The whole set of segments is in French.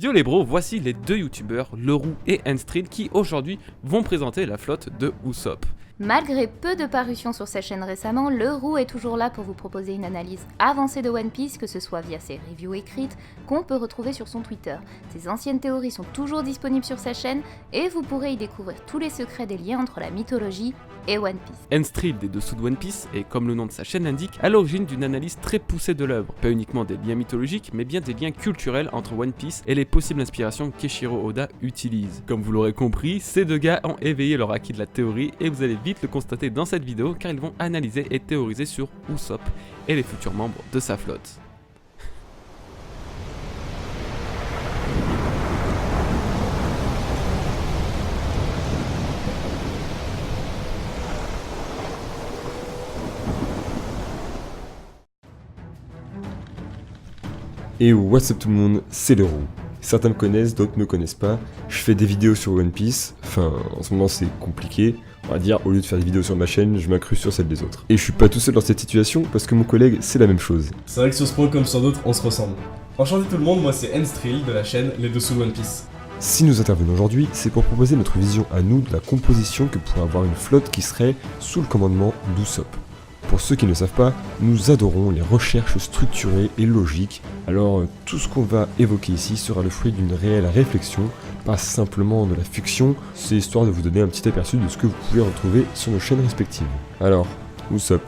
Yo les bros, voici les deux youtubeurs, Leroux et Enstril, qui aujourd'hui vont présenter la flotte de Usopp. Malgré peu de parutions sur sa chaîne récemment, Leroux est toujours là pour vous proposer une analyse avancée de One Piece, que ce soit via ses reviews écrites qu'on peut retrouver sur son Twitter. Ses anciennes théories sont toujours disponibles sur sa chaîne et vous pourrez y découvrir tous les secrets des liens entre la mythologie et One Piece. Enstril des dessous de One Piece est, comme le nom de sa chaîne l'indique, à l'origine d'une analyse très poussée de l'œuvre. Pas uniquement des liens mythologiques, mais bien des liens culturels entre One Piece et les possibles inspirations qu'Eiichiro Oda utilise. Comme vous l'aurez compris, ces deux gars ont éveillé leur acquis de la théorie et vous allez vite le constater dans cette vidéo car ils vont analyser et théoriser sur Usopp et les futurs membres de sa flotte. Et what's up tout le monde, c'est Leroux. Certains me connaissent, d'autres me connaissent pas. Je fais des vidéos sur One Piece, enfin en ce moment c'est compliqué. On va dire, au lieu de faire des vidéos sur ma chaîne, je m'incruste sur celle des autres. Et je suis pas tout seul dans cette situation parce que mon collègue c'est la même chose. C'est vrai que sur ce point comme sur d'autres, on se ressemble. Enchanté tout le monde, moi c'est Enstril de la chaîne Les Dessous de One Piece. Si nous intervenons aujourd'hui, c'est pour proposer notre vision à nous de la composition que pourrait avoir une flotte qui serait sous le commandement d'Usopp. Pour ceux qui ne le savent pas, nous adorons les recherches structurées et logiques, alors tout ce qu'on va évoquer ici sera le fruit d'une réelle réflexion, pas simplement de la fiction, c'est histoire de vous donner un petit aperçu de ce que vous pouvez retrouver sur nos chaînes respectives. Alors, Usopp,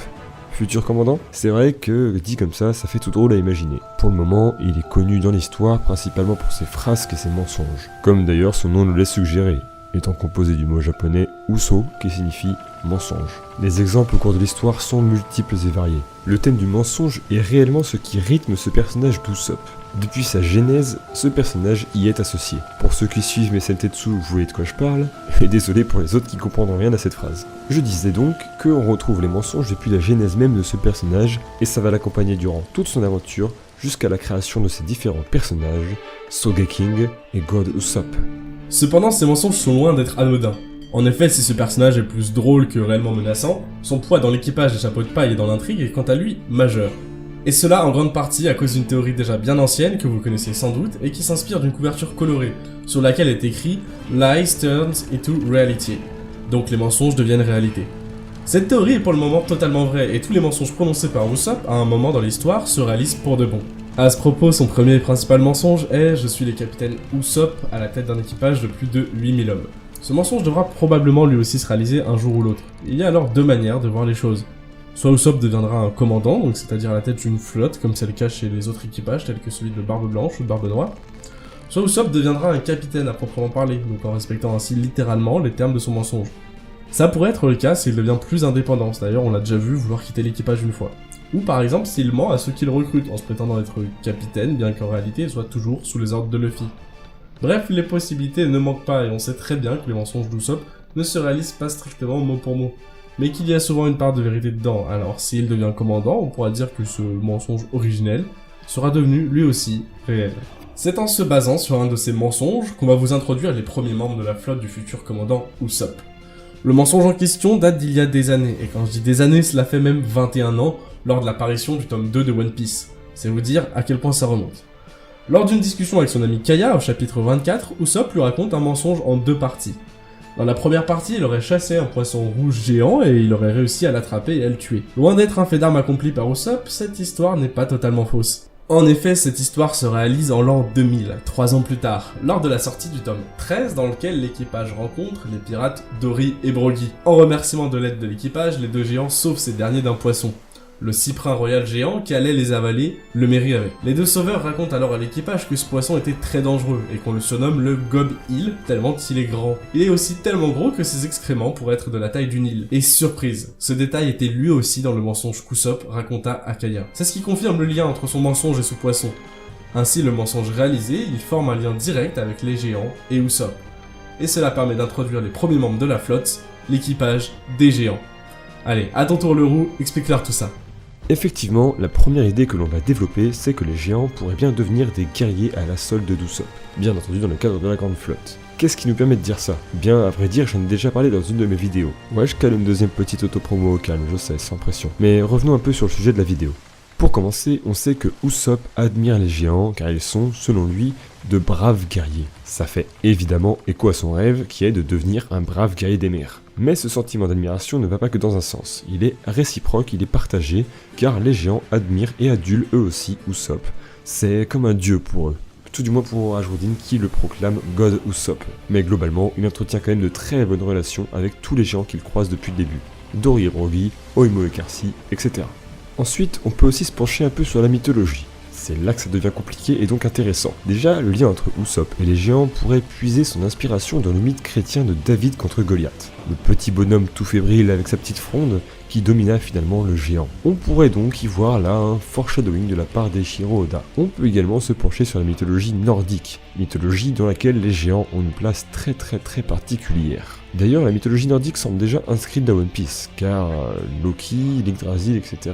futur commandant? C'est vrai que dit comme ça fait tout drôle à imaginer. Pour le moment, il est connu dans l'histoire principalement pour ses frasques et ses mensonges, comme d'ailleurs son nom le laisse suggérer, étant composé du mot japonais Uso qui signifie mensonge. Les exemples au cours de l'histoire sont multiples et variés. Le thème du mensonge est réellement ce qui rythme ce personnage d'Usopp. Depuis sa genèse, ce personnage y est associé. Pour ceux qui suivent mes sentetsu, vous voyez de quoi je parle, et désolé pour les autres qui comprendront rien à cette phrase. Je disais donc qu'on retrouve les mensonges depuis la genèse même de ce personnage, et ça va l'accompagner durant toute son aventure, jusqu'à la création de ses différents personnages, Sogeking et God Usopp. Cependant, ces mensonges sont loin d'être anodins. En effet, si ce personnage est plus drôle que réellement menaçant, son poids dans l'équipage des chapeaux de paille et dans l'intrigue est quant à lui majeur. Et cela en grande partie à cause d'une théorie déjà bien ancienne que vous connaissez sans doute et qui s'inspire d'une couverture colorée, sur laquelle est écrit « Lies turns into reality », donc les mensonges deviennent réalité. Cette théorie est pour le moment totalement vraie et tous les mensonges prononcés par Usopp à un moment dans l'histoire se réalisent pour de bon. À ce propos, son premier et principal mensonge est « Je suis le capitaine Usopp à la tête d'un équipage de plus de 8000 hommes ». Ce mensonge devra probablement lui aussi se réaliser un jour ou l'autre. Il y a alors deux manières de voir les choses. Soit Usopp deviendra un commandant, donc c'est-à-dire à la tête d'une flotte, comme c'est le cas chez les autres équipages, tels que celui de Barbe Blanche ou de Barbe Noire. Soit Usopp deviendra un capitaine à proprement parler, donc en respectant ainsi littéralement les termes de son mensonge. Ça pourrait être le cas s'il devient plus indépendant, d'ailleurs on l'a déjà vu vouloir quitter l'équipage une fois. Ou par exemple s'il ment à ceux qui le recrutent, en se prétendant être capitaine, bien qu'en réalité il soit toujours sous les ordres de Luffy. Bref, les possibilités ne manquent pas et on sait très bien que les mensonges d'Usopp ne se réalisent pas strictement mot pour mot, mais qu'il y a souvent une part de vérité dedans. Alors s'il devient commandant, on pourra dire que ce mensonge originel sera devenu lui aussi réel. C'est en se basant sur un de ces mensonges qu'on va vous introduire les premiers membres de la flotte du futur commandant Usopp. Le mensonge en question date d'il y a des années, et quand je dis des années, cela fait même 21 ans, lors de l'apparition du tome 2 de One Piece. C'est vous dire à quel point ça remonte. Lors d'une discussion avec son ami Kaya, au chapitre 24, Usopp lui raconte un mensonge en deux parties. Dans la première partie, il aurait chassé un poisson rouge géant et il aurait réussi à l'attraper et à le tuer. Loin d'être un fait d'armes accompli par Usopp, cette histoire n'est pas totalement fausse. En effet, cette histoire se réalise en l'an 2000, 3 ans plus tard, lors de la sortie du tome 13 dans lequel l'équipage rencontre les pirates Dory et Brogy. En remerciement de l'aide de l'équipage, les deux géants sauvent ces derniers d'un poisson. Le cyprin royal géant qui allait les avaler le mairie avec. Les deux sauveurs racontent alors à l'équipage que ce poisson était très dangereux et qu'on le surnomme le Gob Hill tellement qu'il est grand. Il est aussi tellement gros que ses excréments pourraient être de la taille d'une île. Et surprise, ce détail était lui aussi dans le mensonge qu'Usopp raconta à Kaya. C'est ce qui confirme le lien entre son mensonge et ce poisson. Ainsi, le mensonge réalisé, il forme un lien direct avec les géants et Usopp. Et cela permet d'introduire les premiers membres de la flotte, l'équipage des géants. Allez, à ton tour Leroux, explique-leur tout ça. Effectivement, la première idée que l'on va développer, c'est que les géants pourraient bien devenir des guerriers à la solde d'Usopp, bien entendu dans le cadre de la grande flotte. Qu'est-ce qui nous permet de dire ça? Bien, à vrai dire, j'en ai déjà parlé dans une de mes vidéos. Ouais, je cale une deuxième petite auto-promo au calme, je sais, sans pression. Mais revenons un peu sur le sujet de la vidéo. Pour commencer, on sait que Usopp admire les géants car ils sont, selon lui, de braves guerriers. Ça fait évidemment écho à son rêve qui est de devenir un brave guerrier des mers. Mais ce sentiment d'admiration ne va pas que dans un sens, il est réciproque, il est partagé, car les géants admirent et adulent eux aussi Usopp. C'est comme un dieu pour eux. Tout du moins pour Ajroudine qui le proclame God Usopp. Mais globalement, il entretient quand même de très bonnes relations avec tous les géants qu'il croise depuis le début. Dorirogi, Oimo Ekarsi, etc. Ensuite, on peut aussi se pencher un peu sur la mythologie. C'est là que ça devient compliqué et donc intéressant. Déjà, le lien entre Usopp et les géants pourrait puiser son inspiration dans le mythe chrétien de David contre Goliath. Le petit bonhomme tout fébrile avec sa petite fronde qui domina finalement le géant. On pourrait donc y voir là un foreshadowing de la part d'Eiichiro Oda. On peut également se pencher sur la mythologie nordique, mythologie dans laquelle les géants ont une place très particulière. D'ailleurs, la mythologie nordique semble déjà inscrite dans One Piece, car Loki, l'Yggdrasil, etc.,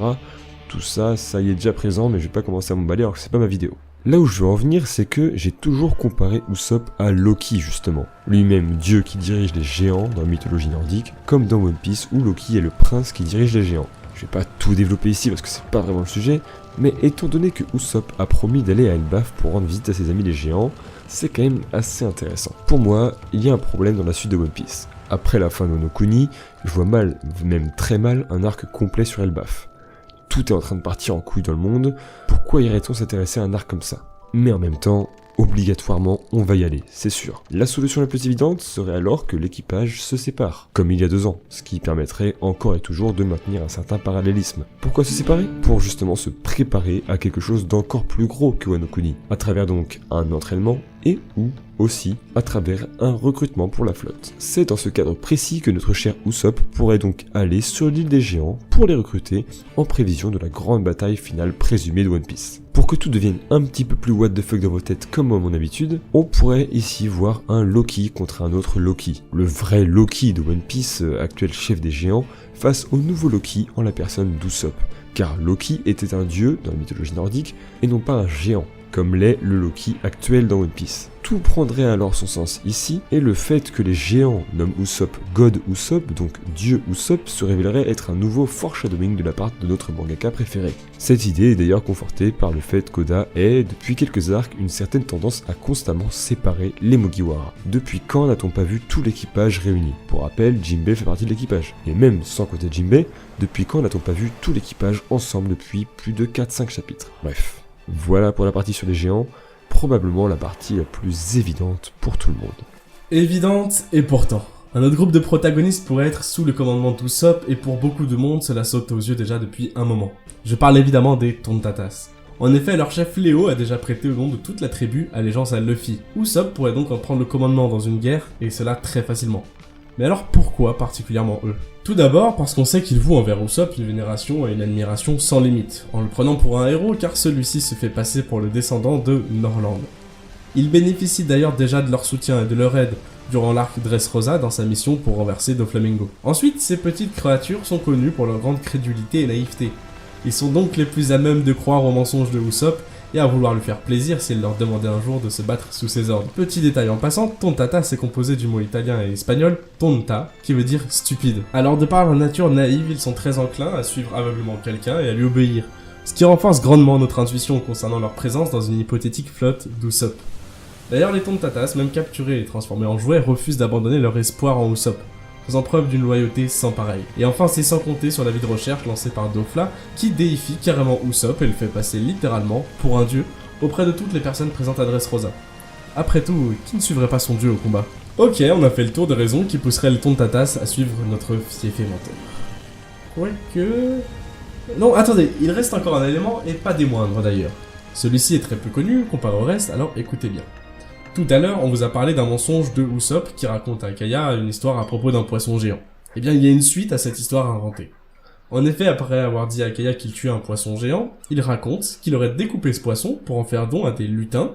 tout ça, ça y est déjà présent, mais je vais pas commencer à m'emballer alors que c'est pas ma vidéo. Là où je veux en venir, c'est que j'ai toujours comparé Usopp à Loki justement. Lui-même dieu qui dirige les géants dans la mythologie nordique, comme dans One Piece où Loki est le prince qui dirige les géants. Je vais pas tout développer ici parce que c'est pas vraiment le sujet, mais étant donné que Usopp a promis d'aller à Elbaf pour rendre visite à ses amis les géants, c'est quand même assez intéressant. Pour moi, il y a un problème dans la suite de One Piece. Après la fin de Wano Kuni, je vois mal, même très mal, un arc complet sur Elbaf. Tout est en train de partir en couille dans le monde, pourquoi irait-on s'intéresser à un arc comme ça? Mais en même temps, obligatoirement, on va y aller, c'est sûr. La solution la plus évidente serait alors que l'équipage se sépare, comme il y a 2 ans, ce qui permettrait encore et toujours de maintenir un certain parallélisme. Pourquoi se séparer? Pour justement se préparer à quelque chose d'encore plus gros que Wano Kuni, à travers donc un entraînement et ou aussi à travers un recrutement pour la flotte. C'est dans ce cadre précis que notre cher Usopp pourrait donc aller sur l'île des géants pour les recruter en prévision de la grande bataille finale présumée de One Piece. Pour que tout devienne un petit peu plus what the fuck dans vos têtes comme à mon habitude, on pourrait ici voir un Loki contre un autre Loki. Le vrai Loki de One Piece, actuel chef des géants, face au nouveau Loki en la personne d'Usopp. Car Loki était un dieu dans la mythologie nordique et non pas un géant, comme l'est le Loki actuel dans One Piece. Tout prendrait alors son sens ici, et le fait que les géants nomment Usopp God Usopp, donc Dieu Usopp, se révélerait être un nouveau foreshadowing de la part de notre mangaka préféré. Cette idée est d'ailleurs confortée par le fait qu'Oda ait, depuis quelques arcs, une certaine tendance à constamment séparer les Mugiwara. Depuis quand n'a-t-on pas vu tout l'équipage réuni? Pour rappel, Jinbei fait partie de l'équipage. Et même sans côté Jinbei, depuis quand n'a-t-on pas vu tout l'équipage ensemble depuis plus de 4-5 chapitres? Bref. Voilà pour la partie sur les géants, probablement la partie la plus évidente pour tout le monde. Évidente et pourtant. Un autre groupe de protagonistes pourrait être sous le commandement d'Usopp et pour beaucoup de monde cela saute aux yeux déjà depuis un moment. Je parle évidemment des Tontatas. En effet, leur chef Léo a déjà prêté au nom de toute la tribu allégeance à Luffy. Usopp pourrait donc en prendre le commandement dans une guerre et cela très facilement. Mais alors pourquoi particulièrement eux? Tout d'abord parce qu'on sait qu'ils vouent envers Usopp une vénération et une admiration sans limite, en le prenant pour un héros car celui-ci se fait passer pour le descendant de Norland. Ils bénéficient d'ailleurs déjà de leur soutien et de leur aide durant l'arc Dressrosa dans sa mission pour renverser Doflamingo. Ensuite, ces petites créatures sont connues pour leur grande crédulité et naïveté. Ils sont donc les plus à même de croire aux mensonges de Usopp et à vouloir lui faire plaisir s'il leur demandait un jour de se battre sous ses ordres. Petit détail en passant, Tontata c'est composé du mot italien et espagnol tonta, qui veut dire stupide. Alors de par leur nature naïve, ils sont très enclins à suivre aveuglément quelqu'un et à lui obéir, ce qui renforce grandement notre intuition concernant leur présence dans une hypothétique flotte d'Usopp. D'ailleurs les Tontatas, même capturés et transformés en jouets, refusent d'abandonner leur espoir en Usopp, faisant preuve d'une loyauté sans pareil. Et enfin, c'est sans compter sur l'avis de recherche lancé par Dofla, qui déifie carrément Usopp et le fait passer littéralement pour un dieu auprès de toutes les personnes présentes à Dressrosa. Après tout, qui ne suivrait pas son dieu au combat? Ok, on a fait le tour des raisons qui pousseraient les Tontatas à suivre notre fiefé menteur. Quoique... Non, attendez, il reste encore un élément, et pas des moindres d'ailleurs. Celui-ci est très peu connu comparé au reste, alors écoutez bien. Tout à l'heure, on vous a parlé d'un mensonge de Usopp qui raconte à Kaya une histoire à propos d'un poisson géant. Eh bien, il y a une suite à cette histoire inventée. En effet, après avoir dit à Kaya qu'il tuait un poisson géant, il raconte qu'il aurait découpé ce poisson pour en faire don à des lutins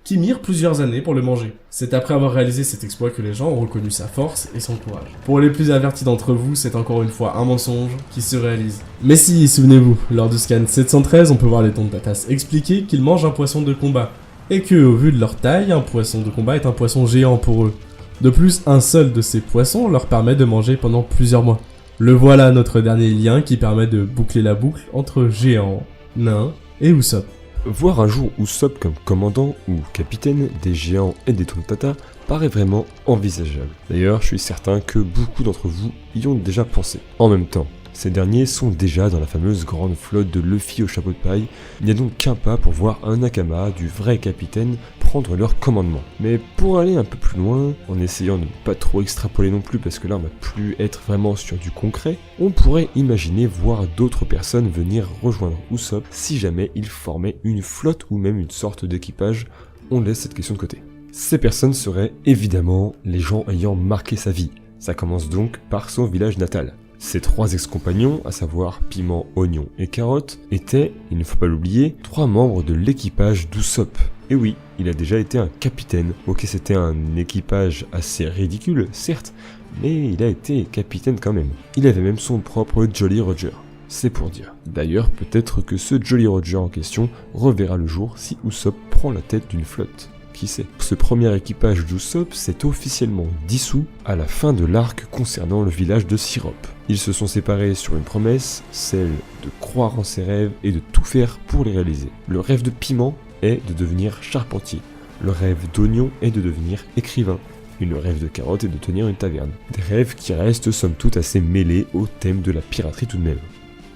qui mirent plusieurs années pour le manger. C'est après avoir réalisé cet exploit que les gens ont reconnu sa force et son courage. Pour les plus avertis d'entre vous, c'est encore une fois un mensonge qui se réalise. Mais si, souvenez-vous, lors du scan 713, on peut voir les Tontatas expliquer qu'ils mangent un poisson de combat, et que, au vu de leur taille, un poisson de combat est un poisson géant pour eux. De plus, un seul de ces poissons leur permet de manger pendant plusieurs mois. Le voilà notre dernier lien qui permet de boucler la boucle entre géants nain et Usopp. Voir un jour Usopp comme commandant ou capitaine des géants et des Tontatta paraît vraiment envisageable. D'ailleurs, je suis certain que beaucoup d'entre vous y ont déjà pensé. En même temps, ces derniers sont déjà dans la fameuse grande flotte de Luffy au chapeau de paille, il n'y a donc qu'un pas pour voir un Nakama, du vrai capitaine, prendre leur commandement. Mais pour aller un peu plus loin, en essayant de ne pas trop extrapoler non plus parce que là on va plus être vraiment sur du concret, on pourrait imaginer voir d'autres personnes venir rejoindre Usopp si jamais il formait une flotte ou même une sorte d'équipage, on laisse cette question de côté. Ces personnes seraient évidemment les gens ayant marqué sa vie, ça commence donc par son village natal. Ses 3 ex-compagnons, à savoir Piment, Oignon et Carotte, étaient, il ne faut pas l'oublier, 3 membres de l'équipage d'Usopp. Et oui, il a déjà été un capitaine. Ok, c'était un équipage assez ridicule, certes, mais il a été capitaine quand même. Il avait même son propre Jolly Roger. C'est pour dire. D'ailleurs, peut-être que ce Jolly Roger en question reverra le jour si Usopp prend la tête d'une flotte. Qui sait. Ce premier équipage d'Usopp s'est officiellement dissous à la fin de l'arc concernant le village de Sirop. Ils se sont séparés sur une promesse, celle de croire en ses rêves et de tout faire pour les réaliser. Le rêve de Piment est de devenir charpentier. Le rêve d'Oignon est de devenir écrivain. Et le rêve de Carotte est de tenir une taverne. Des rêves qui restent somme toute assez mêlés au thème de la piraterie tout de même.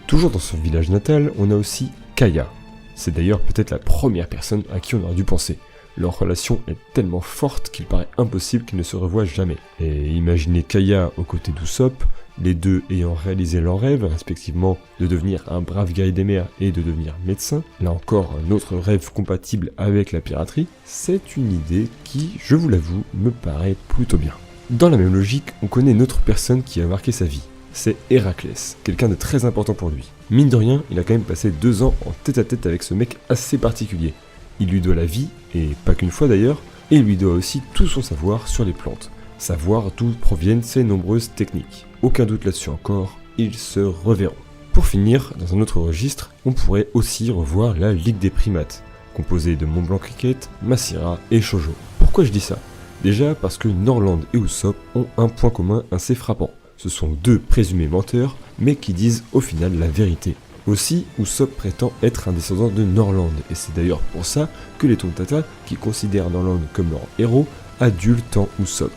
Toujours dans son village natal, on a aussi Kaya. C'est d'ailleurs peut-être la première personne à qui on aurait dû penser. Leur relation est tellement forte qu'il paraît impossible qu'ils ne se revoient jamais. Et imaginez Kaya aux côtés d'Usopp, les deux ayant réalisé leur rêve, respectivement de devenir un brave guerrier des mers et de devenir médecin, là encore un autre rêve compatible avec la piraterie, c'est une idée qui, je vous l'avoue, me paraît plutôt bien. Dans la même logique, on connaît une autre personne qui a marqué sa vie. C'est Héraclès, quelqu'un de très important pour lui. Mine de rien, il a quand même passé 2 ans en tête-à-tête avec ce mec assez particulier. Il lui doit la vie, et pas qu'une fois d'ailleurs, et il lui doit aussi tout son savoir sur les plantes, savoir d'où proviennent ces nombreuses techniques. Aucun doute là-dessus encore, ils se reverront. Pour finir, dans un autre registre, on pourrait aussi revoir la Ligue des Primates, composée de Montblanc Cricket, Masira et Shoujo. Pourquoi je dis ça? Déjà parce que Norland et Usopp ont un point commun assez frappant. Ce sont 2 présumés menteurs, mais qui disent au final la vérité. Aussi, Usopp prétend être un descendant de Norland, et c'est d'ailleurs pour ça que les Tontatta, qui considèrent Norland comme leur héros, adulent tant Usopp.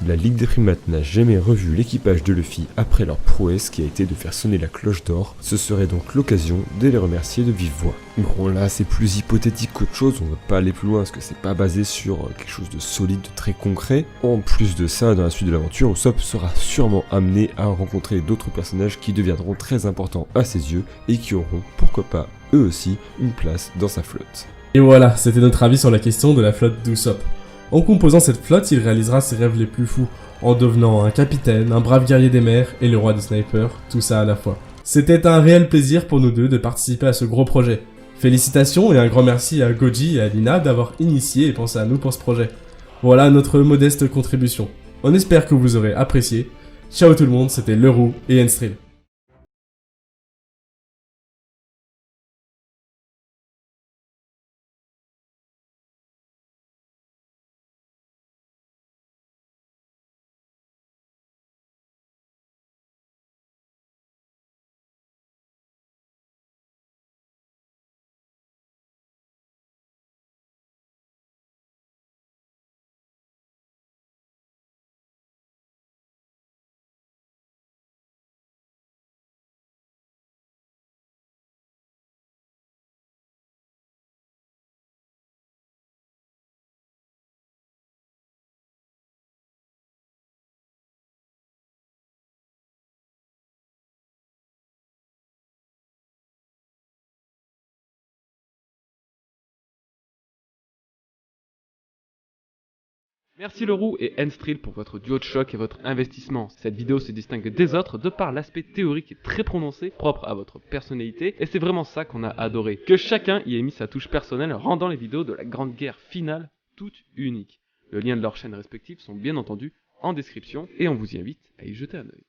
La Ligue des Primates n'a jamais revu l'équipage de Luffy après leur prouesse qui a été de faire sonner la cloche d'or, ce serait donc l'occasion de les remercier de vive voix. Bon là c'est plus hypothétique qu'autre chose, on ne va pas aller plus loin parce que c'est pas basé sur quelque chose de solide, de très concret. En plus de ça, dans la suite de l'aventure, Usopp sera sûrement amené à rencontrer d'autres personnages qui deviendront très importants à ses yeux et qui auront, pourquoi pas, eux aussi, une place dans sa flotte. Et voilà, c'était notre avis sur la question de la flotte d'Usopp. En composant cette flotte, il réalisera ses rêves les plus fous, en devenant un capitaine, un brave guerrier des mers et le roi des snipers, tout ça à la fois. C'était un réel plaisir pour nous deux de participer à ce gros projet. Félicitations et un grand merci à Goji et à Lina d'avoir initié et pensé à nous pour ce projet. Voilà notre modeste contribution. On espère que vous aurez apprécié. Ciao tout le monde, c'était Leroux et Enstril. Merci Leroux et Enstril pour votre duo de choc et votre investissement. Cette vidéo se distingue des autres de par l'aspect théorique et très prononcé, propre à votre personnalité, et c'est vraiment ça qu'on a adoré. Que chacun y ait mis sa touche personnelle, rendant les vidéos de la Grande Guerre finale toutes uniques. Le lien de leurs chaînes respectives sont bien entendu en description, et on vous y invite à y jeter un œil.